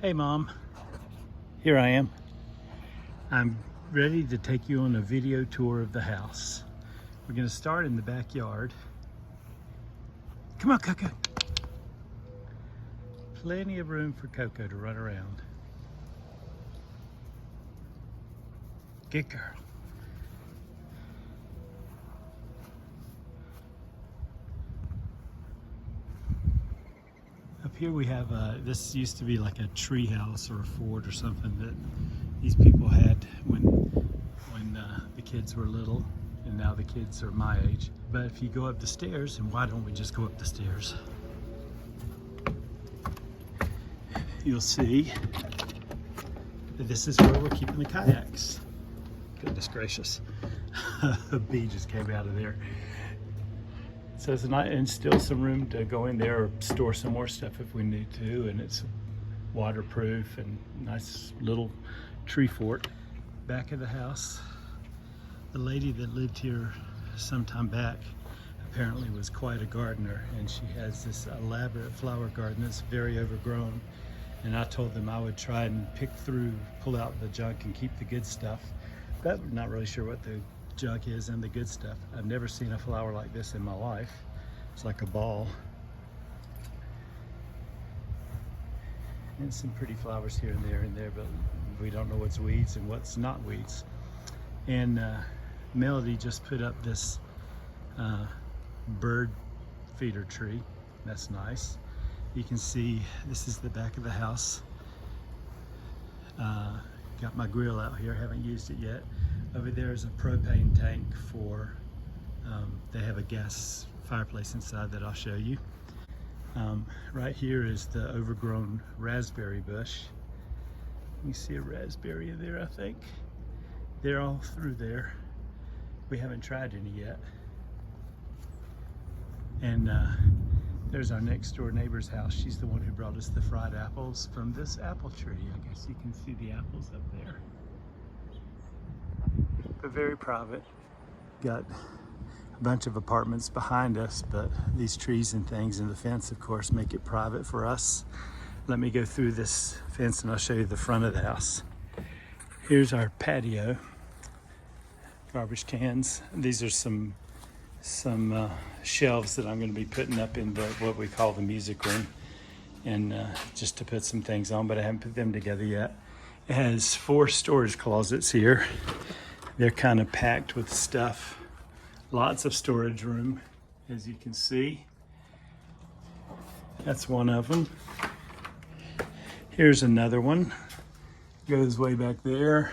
Hey Mom, here I am. I'm ready to take you on a video tour of the house. We're gonna start in the backyard. Come on, Coco. Plenty of room for Coco to run around. Good girl. Up here we have, this used to be like a tree house or a fort or something that these people had when the kids were little, and now the kids are my age. But if you go up the stairs, and why don't we just go up the stairs? You'll see that this is where we're keeping the kayaks. Goodness gracious. A bee just came out of there. So it's not, and still some room to go in there or store some more stuff if we need to, and it's waterproof and nice little tree fort. Back of the house, the lady that lived here some time back apparently was quite a gardener, and she has this elaborate flower garden that's very overgrown, and I told them I would try and pull out the junk and keep the good stuff, but I'm not really sure what the junk is and the good stuff. I've never seen a flower like this in my life. It's like a ball. And some pretty flowers here and there, but we don't know what's weeds and what's not weeds. And Melody just put up this bird feeder tree. That's nice. You can see this is the back of the house. Got my grill out here, haven't used it yet. Over there is a propane tank for, they have a gas fireplace inside that I'll show you. Right here is the overgrown raspberry bush. You see a raspberry in there, I think. They're all through there. We haven't tried any yet. And there's our next door neighbor's house. She's the one who brought us the fried apples from this apple tree. I guess you can see the apples up there. But very private. Got a bunch of apartments behind us, but these trees and things and the fence, of course, make it private for us. Let me go through this fence and I'll show you the front of the house. Here's our patio. Garbage cans. These are some shelves that I'm going to be putting up in what we call the music room, and just to put some things on, but I haven't put them together yet. It has 4 storage closets here. They're kind of packed with stuff. Lots of storage room, as you can see. That's one of them. Here's another one. Goes way back there.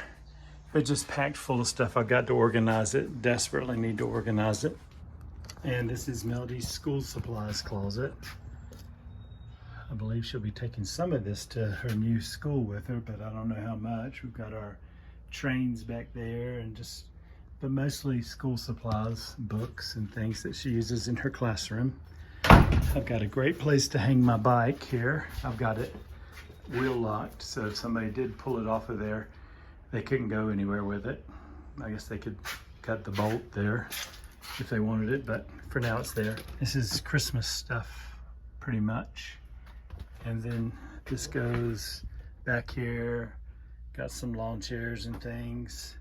They're just packed full of stuff. I've got to organize it. Desperately need to organize it. And this is Melody's school supplies closet. I believe she'll be taking some of this to her new school with her, but I don't know how much. We've got our trains back there, and but mostly school supplies, books and things that she uses in her classroom. I've got a great place to hang my bike here. I've got it wheel locked, so if somebody did pull it off of there, they couldn't go anywhere with it. I guess they could cut the bolt there if they wanted it, but for now it's there. This is Christmas stuff, pretty much. And then this goes back here. Got some lawn chairs and things,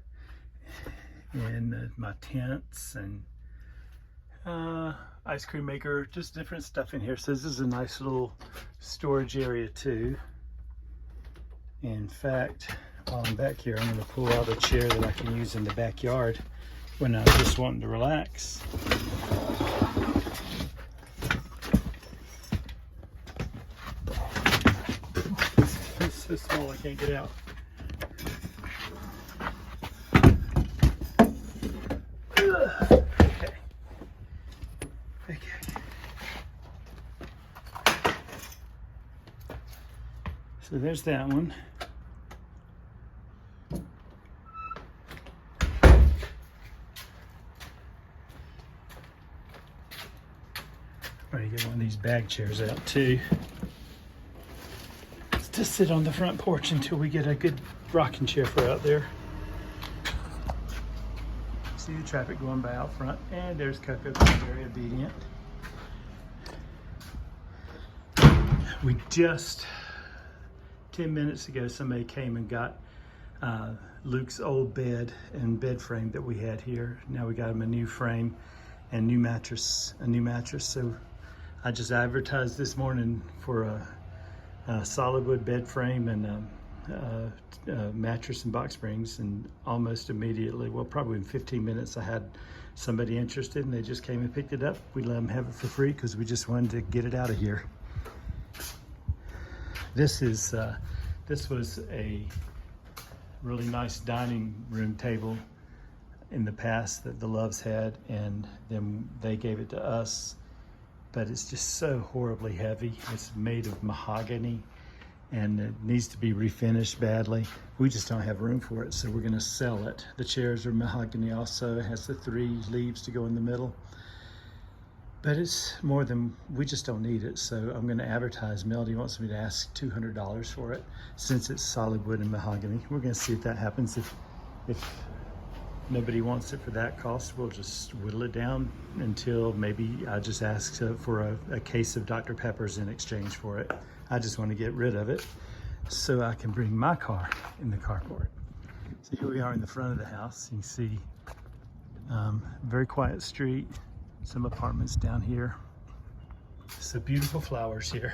and my tents and ice cream maker, just different stuff in here. So this is a nice little storage area too. In fact, while I'm back here, I'm going to pull out a chair that I can use in the backyard when I'm just wanting to relax. It's so small I can't get out. Okay. So there's that one. I'm ready to get one of these bag chairs out too. Let's just sit on the front porch until we get a good rocking chair for out there. See the traffic going by out front, and there's Coco, very obedient. We just 10 minutes ago, somebody came and got Luke's old bed and bed frame that we had here. Now we got him a new frame and a new mattress. So I just advertised this morning for a solid wood bed frame and mattress and box springs, and almost immediately, well, probably in 15 minutes, I had somebody interested, and they just came and picked it up. We let them have it for free because we just wanted to get it out of here. This was a really nice dining room table in the past that the Loves had, and then they gave it to us, but it's just so horribly heavy. It's made of mahogany and it needs to be refinished badly. We just don't have room for it, so we're gonna sell it. The chairs are mahogany also. It has the 3 leaves to go in the middle. But it's more than, we just don't need it, so I'm gonna advertise. Melody wants me to ask $200 for it since it's solid wood and mahogany. We're gonna see if that happens. If nobody wants it for that cost, we'll just whittle it down until maybe I just ask for a case of Dr. Peppers in exchange for it. I just want to get rid of it so I can bring my car in the carport. So here we are in the front of the house. You can see very quiet street, some apartments down here. So beautiful flowers here.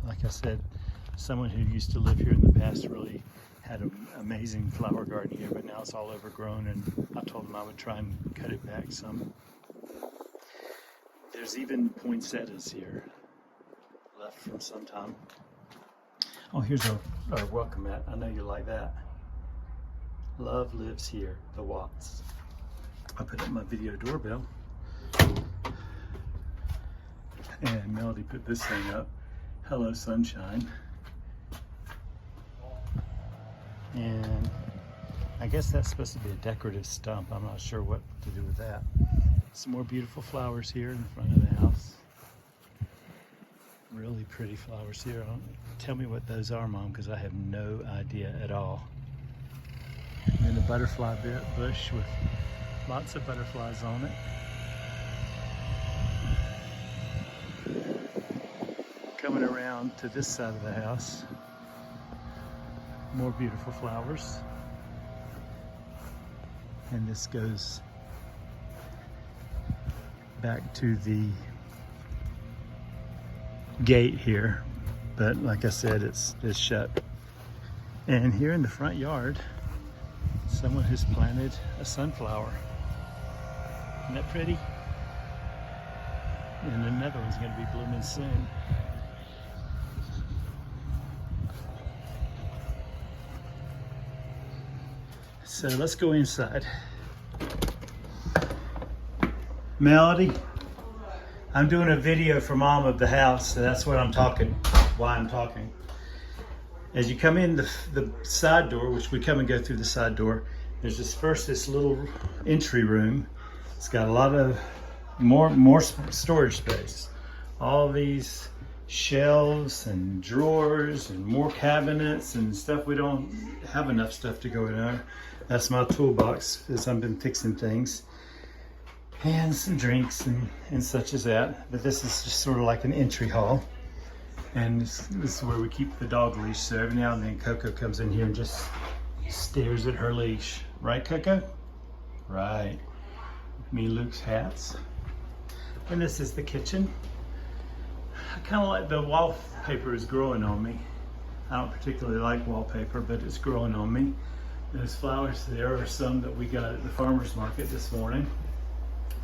Like I said, someone who used to live here in the past really had an amazing flower garden here, but now it's all overgrown, and I told them I would try and cut it back some. There's even poinsettias here, left from some time. Oh, here's our welcome mat. I know you like that. Love lives here, the Watts. I put up my video doorbell. And Melody put this thing up. Hello, sunshine. And I guess that's supposed to be a decorative stump. I'm not sure what to do with that. Some more beautiful flowers here in the front of the house. Really pretty flowers here. Tell me what those are, Mom, because I have no idea at all. And then a butterfly bush with lots of butterflies on it. Coming around to this side of the house, more beautiful flowers. And this goes back to the gate here, but like I said, it's shut. And here in the front yard, someone has planted a sunflower. Isn't that pretty? And another one's going to be blooming soon. So let's go inside. Melody, I'm doing a video for Mom of the house, so that's what I'm talking, why I'm talking. As you come in the side door, which we come and go through the side door, there's this little entry room. It's got a lot of more storage space. All these shelves and drawers and more cabinets and stuff. We don't have enough stuff to go in there. That's my toolbox as I've been fixing things. And some drinks and such as that. But this is just sort of like an entry hall. And this is where we keep the dog leash. So every now and then Coco comes in here and just stares at her leash. Right, Coco? Right. Me and Luke's hats. And this is the kitchen. I kind of like the wallpaper is growing on me. I don't particularly like wallpaper, but it's growing on me. Those flowers there are some that we got at the farmer's market this morning.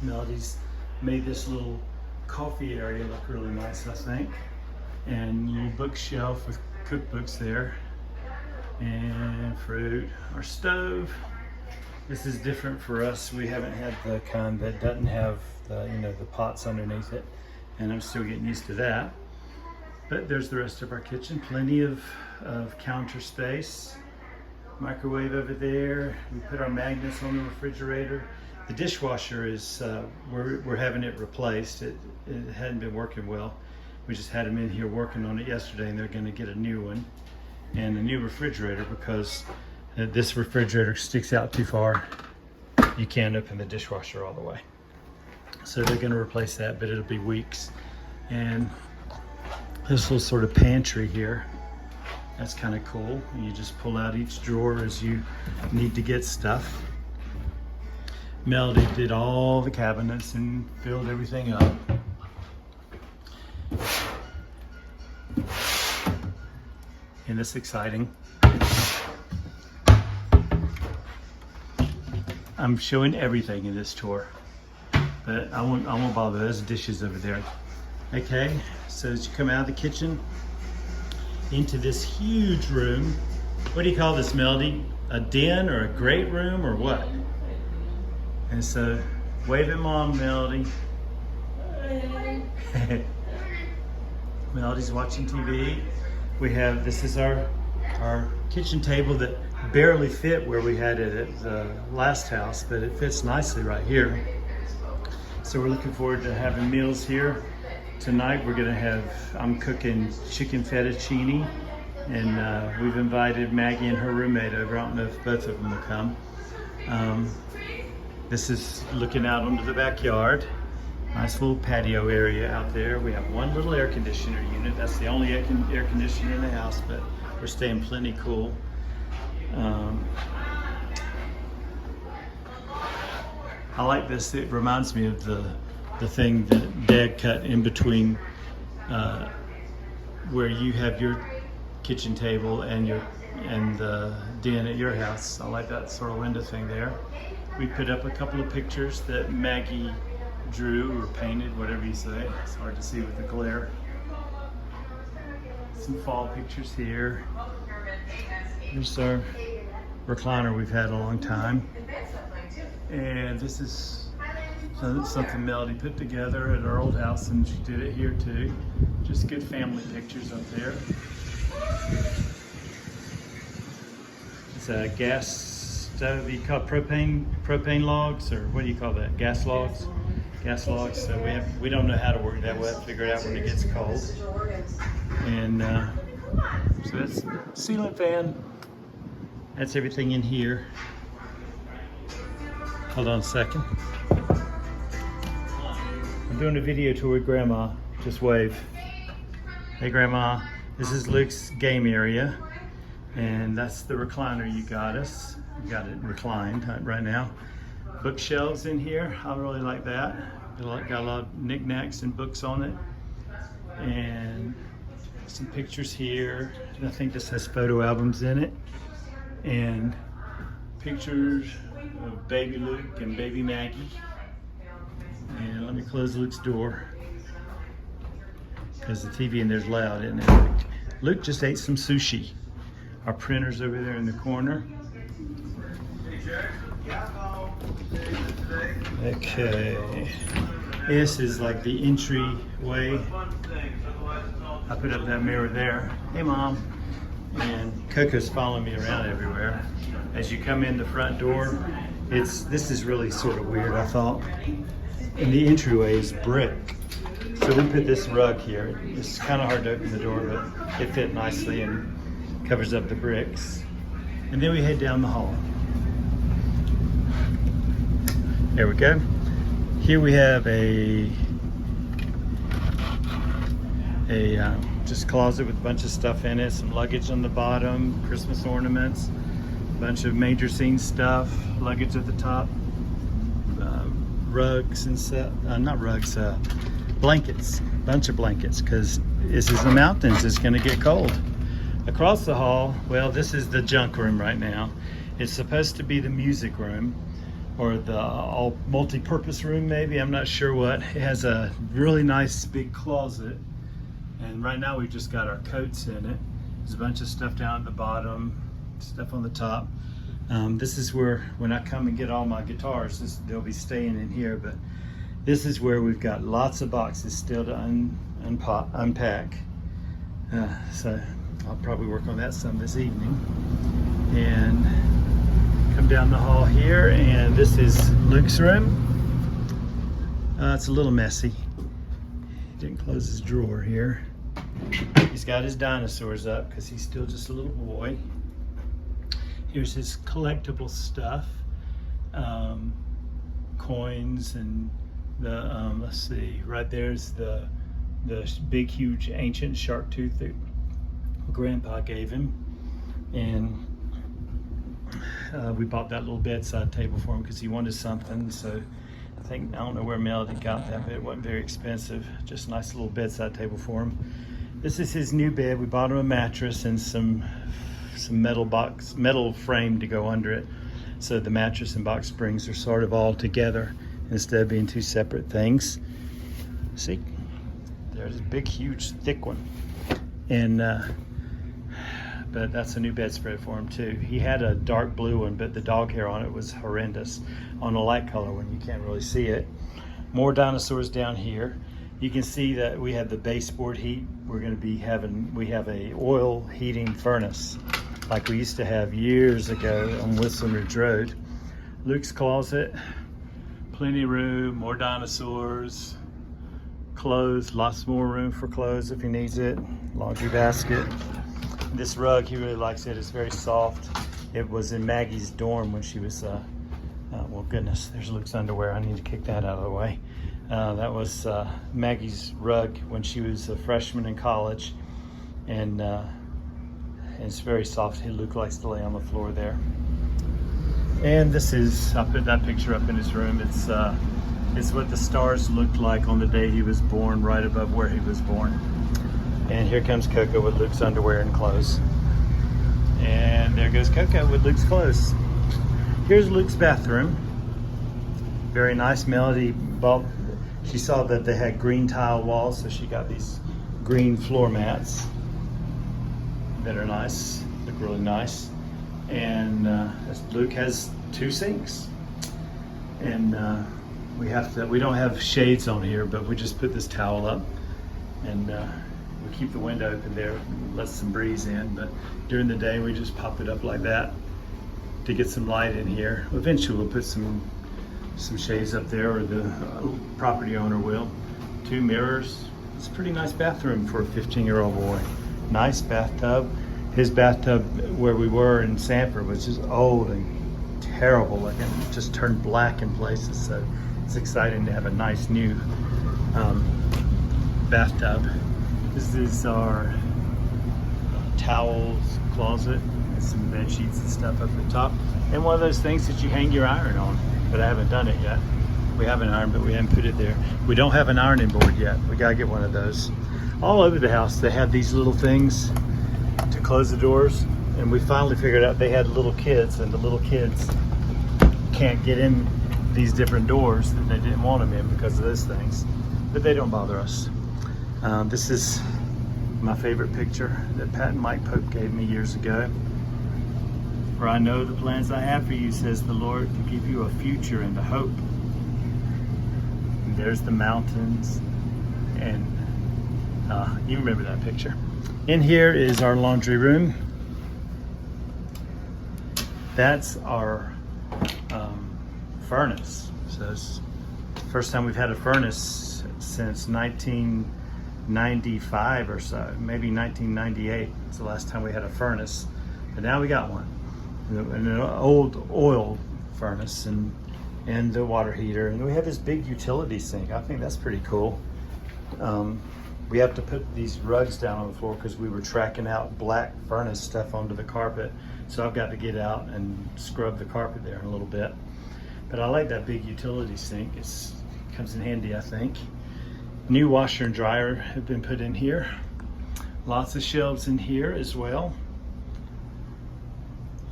Melody's made this little coffee area look really nice, I think. And a little bookshelf with cookbooks there. And fruit. Our stove. This is different for us. We haven't had the kind that doesn't have the, the pots underneath it. And I'm still getting used to that. But there's the rest of our kitchen. Plenty of counter space. Microwave over there. We put our magnets on the refrigerator. The dishwasher is, we're having it replaced. It hadn't been working well. We just had them in here working on it yesterday, and they're going to get a new one and a new refrigerator because this refrigerator sticks out too far. You can't open the dishwasher all the way. So they're going to replace that, but it'll be weeks. And This little sort of pantry here. That's kind of cool. You just pull out each drawer as you need to get stuff. Melody did all the cabinets and filled everything up. And it's exciting. I'm showing everything in this tour, but I won't bother. There's dishes over there. Okay, so as you come out of the kitchen into this huge room, what do you call this, Melody? A den or a great room or what? And so, wave at Mom, Melody. Melody's watching TV. This is our kitchen table that barely fit where we had it at the last house, but it fits nicely right here. So we're looking forward to having meals here. Tonight I'm cooking chicken fettuccine, and we've invited Maggie and her roommate over. I don't know if both of them will come. This is looking out onto the backyard. Nice little patio area out there. We have one little air conditioner unit. That's the only air conditioner in the house, but we're staying plenty cool. I like this. It reminds me of the thing that Dad cut in between where you have your kitchen table and the den at your house. I like that sort of window thing there. We put up a couple of pictures that Maggie drew or painted, whatever you say. It's hard to see with the glare. Some fall pictures here. Here's our recliner we've had a long time. And this is something Melody put together at our old house, and she did it here too. Just good family pictures up there. It's a gas stove. You call it propane logs, or what do you call that? Gas logs. Gas logs. So we don't know how to work that. We'll have to figure it out when it gets cold. And so that's ceiling fan. That's everything in here. Hold on a second. I'm doing a video tour with Grandma. Just wave. Hey Grandma. This is Luke's game area, and that's the recliner you got us. We got it reclined right now. Bookshelves in here. I really like that. Got a lot of knickknacks and books on it, and some pictures here. I think this has photo albums in it, and pictures of baby Luke and baby Maggie. And let me close Luke's door because the TV in there's loud, isn't it? Luke just ate some sushi. Our printer's over there in the corner. Okay. This is like the entryway. I put up that mirror there. Hey Mom. And Coco's following me around everywhere. As you come in the front door, this is really sort of weird, I thought. And the entryway is brick. So we put this rug here. It's kind of hard to open the door, but it fit nicely and covers up the bricks. And then we head down the hall. There we go. Here we have a just closet with a bunch of stuff in it, some luggage on the bottom, Christmas ornaments, a bunch of major scene stuff, luggage at the top, rugs and stuff, not rugs, blankets, bunch of blankets, because this is the mountains, it's going to get cold. Across the hall, well, this is the junk room right now. It's supposed to be the music room, or the all multi-purpose room maybe, I'm not sure what. It has a really nice big closet, and right now we've just got our coats in it. There's a bunch of stuff down at the bottom, stuff on the top. This is where, when I come and get all my guitars, they'll be staying in here, but this is where we've got lots of boxes still to unpack. So I'll probably work on that some this evening. And come down the hall here, and this is Luke's room. It's a little messy. He didn't close his drawer here. He's got his dinosaurs up because he's still just a little boy. Here's his collectible stuff, coins, and the let's see, right there's the the big, huge, ancient shark tooth that Grandpa gave him. And we bought that little bedside table for him because he wanted something. So I don't know where Melody got that, but it wasn't very expensive. Just a nice little bedside table for him. This is his new bed. We bought him a mattress and some metal frame to go under it. So the mattress and box springs are sort of all together instead of being two separate things. See, there's a big, huge, thick one. And, but that's a new bedspread for him too. He had a dark blue one, but the dog hair on it was horrendous. On a light color one, you can't really see it. More dinosaurs down here. You can see that we have the baseboard heat. We have a oil heating furnace like we used to have years ago on Whistling Ridge Road. Luke's closet, plenty of room, more dinosaurs, clothes, lots more room for clothes if he needs it, laundry basket. This rug, he really likes it. It's very soft. It was in Maggie's dorm when she was, well, goodness, there's Luke's underwear. I need to kick that out of the way. That was Maggie's rug when she was a freshman in college. And it's very soft. Luke likes to lay on the floor there. And this is, I put that picture up in his room. It's what the stars looked like on the day he was born, right above where he was born. And here comes Coco with Luke's underwear and clothes. And there goes Coco with Luke's clothes. Here's Luke's bathroom. Very nice. Melody bought, she saw that they had green tile walls, so she got these green floor mats that are nice, look really nice. And Luke has 2 sinks. And we don't have shades on here, but we just put this towel up and we keep the window open there, let some breeze in, but during the day we just pop it up like that to get some light in here. Eventually we'll put some shades up there, or the property owner will. 2 mirrors. It's a pretty nice bathroom for a 15-year-old boy. Nice bathtub. His bathtub where we were in Sanford was just old and terrible looking. It just turned black in places, so it's exciting to have a nice new bathtub. This is our towels closet and some bed sheets and stuff up at the top. And one of those things that you hang your iron on, but I haven't done it yet. We have an iron, but we haven't put it there. We don't have an ironing board yet. We gotta get one of those. All over the house, they have these little things to close the doors. And we finally figured out they had little kids, and the little kids can't get in these different doors that they didn't want them in because of those things. But they don't bother us. This is my favorite picture that Pat and Mike Pope gave me years ago. For I know the plans I have for you, says the Lord, to give you a future and a hope. And there's the mountains, and you remember that picture. In here is our laundry room. That's our furnace. So it's the first time we've had a furnace since 1995 or so, maybe 1998. It's the last time we had a furnace, but now we got one. An old oil furnace and the water heater, and we have this big utility sink. I think that's pretty cool. We have to put these rugs down on the floor because we were tracking out black furnace stuff onto the carpet, so I've got to get out and scrub the carpet there in a little bit. But I like that big utility sink. It comes in handy, I think. New washer and dryer have been put in here. Lots of shelves in here as well.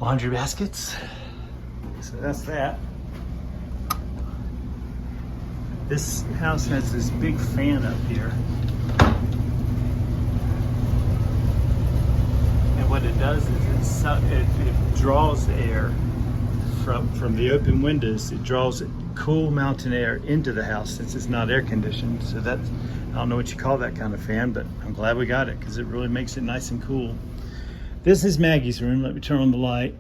Laundry baskets. So that's that. This house has this big fan up here. And what it does is it draws air from the open windows. It draws cool mountain air into the house since it's not air conditioned. So that's, I don't know what you call that kind of fan, but I'm glad we got it because it really makes it nice and cool. This is Maggie's room. Let me turn on the light.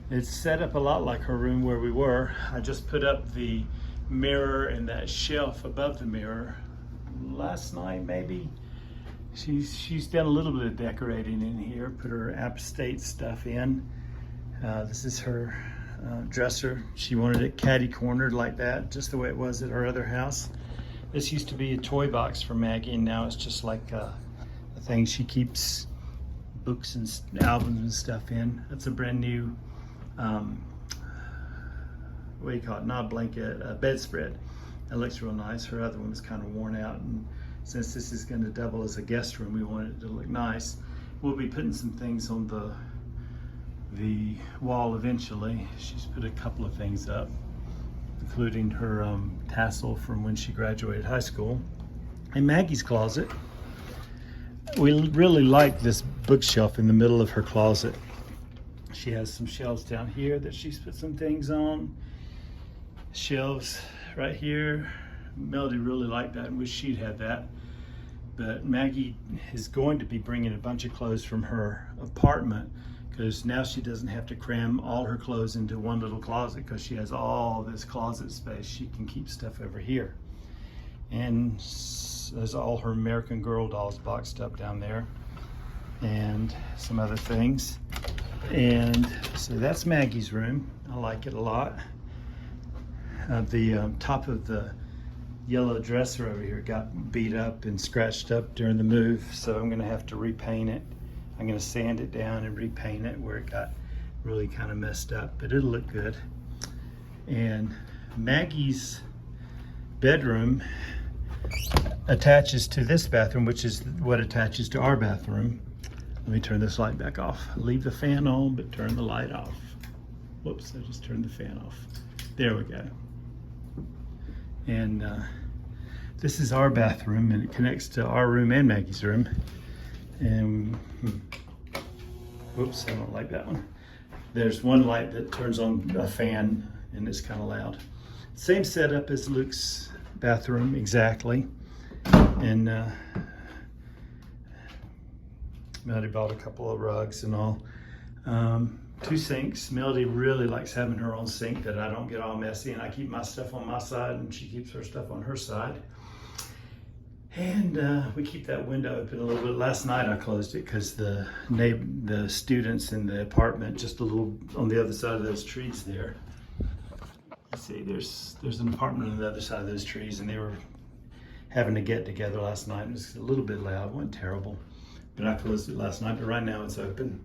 It's set up a lot like her room where we were. I just put up the mirror and that shelf above the mirror last night, maybe. She's done a little bit of decorating in here, put her App State stuff in. This is her dresser. She wanted it catty cornered like that, just the way it was at her other house. This used to be a toy box for Maggie, and now it's just like a thing she keeps books and albums and stuff in. That's a brand new, what do you call it? Not a blanket, a bedspread. It looks real nice. Her other one was kind of worn out, and since this is going to double as a guest room, we wanted it to look nice. We'll be putting some things on the wall eventually. She's put a couple of things up, including her tassel from when she graduated high school. In Maggie's closet, we really like this bookshelf in the middle of her closet. She has some shelves down here that she's put some things on. Shelves right here. Melody really liked that and wish she'd had that. But Maggie is going to be bringing a bunch of clothes from her apartment, because now she doesn't have to cram all her clothes into one little closet, because she has all this closet space. She can keep stuff over here. And there's all her American Girl dolls boxed up down there, and some other things. And so that's Maggie's room. I like it a lot. The top of the yellow dresser over here got beat up and scratched up during the move, so I'm gonna have to repaint it. I'm gonna sand it down and repaint it where it got really kind of messed up, but it'll look good. And Maggie's bedroom attaches to this bathroom, which is what attaches to our bathroom. Let me turn this light back off. Leave the fan on, but turn the light off. Whoops, I just turned the fan off. There we go. And this is our bathroom, and it connects to our room and Maggie's room. And whoops, I don't like that one. There's one light that turns on a fan, and it's kind of loud. Same setup as Luke's bathroom, exactly. And Melody bought a couple of rugs and all. 2 sinks. Melody really likes having her own sink that I don't get all messy, and I keep my stuff on my side and she keeps her stuff on her side. And we keep that window open a little bit. Last night I closed it because the students in the apartment just a little on the other side of those trees there. Let's see, there's an apartment on the other side of those trees, and they were having a get together last night. It was a little bit loud, it wasn't terrible, but I closed it last night, but right now it's open.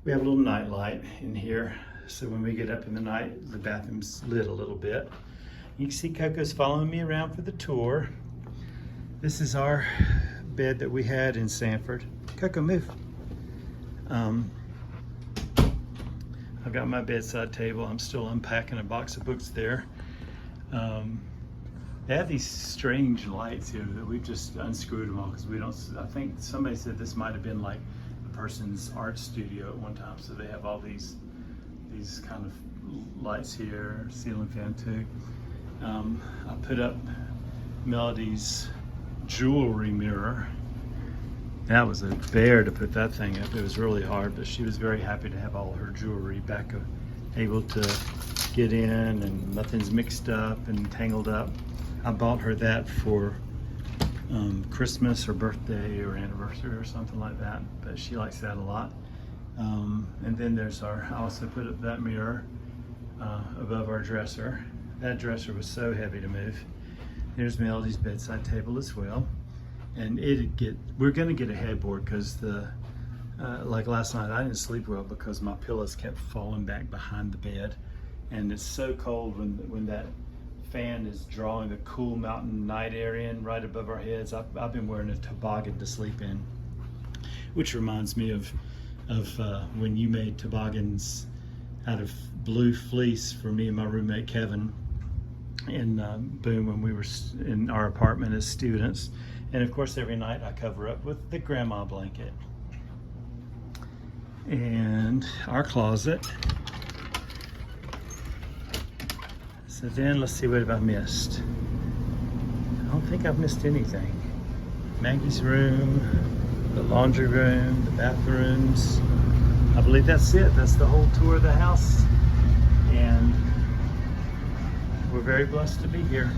We have a little night light in here, so when we get up in the night, the bathroom's lit a little bit. You can see Coco's following me around for the tour. This is our bed that we had in Sanford. Coco, move. I've got my bedside table. I'm still unpacking a box of books there. They have these strange lights here that we've just unscrewed them all because we don't, I think somebody said this might have been like a person's art studio at one time. So they have all these kind of lights here, ceiling fan too. I put up Melody's jewelry mirror. That was a bear to put that thing up. It was really hard, but she was very happy to have all her jewelry back, able to get in and nothing's mixed up and tangled up. I bought her that for Christmas or birthday or anniversary or something like that, but she likes that a lot. And then there's I also put up that mirror above our dresser. That dresser was so heavy to move. Here's Melody's bedside table as well. And we're gonna get a headboard because like last night I didn't sleep well because my pillows kept falling back behind the bed. And it's so cold when that fan is drawing the cool mountain night air in right above our heads. I've been wearing a toboggan to sleep in, which reminds me of when you made toboggans out of blue fleece for me and my roommate Kevin in Boone when we were in our apartment as students. And of course every night I cover up with the grandma blanket. And our closet. So then let's see, what have I missed? I don't think I've missed anything. Maggie's room, the laundry room, the bathrooms. I believe that's it. That's the whole tour of the house. And we're very blessed to be here.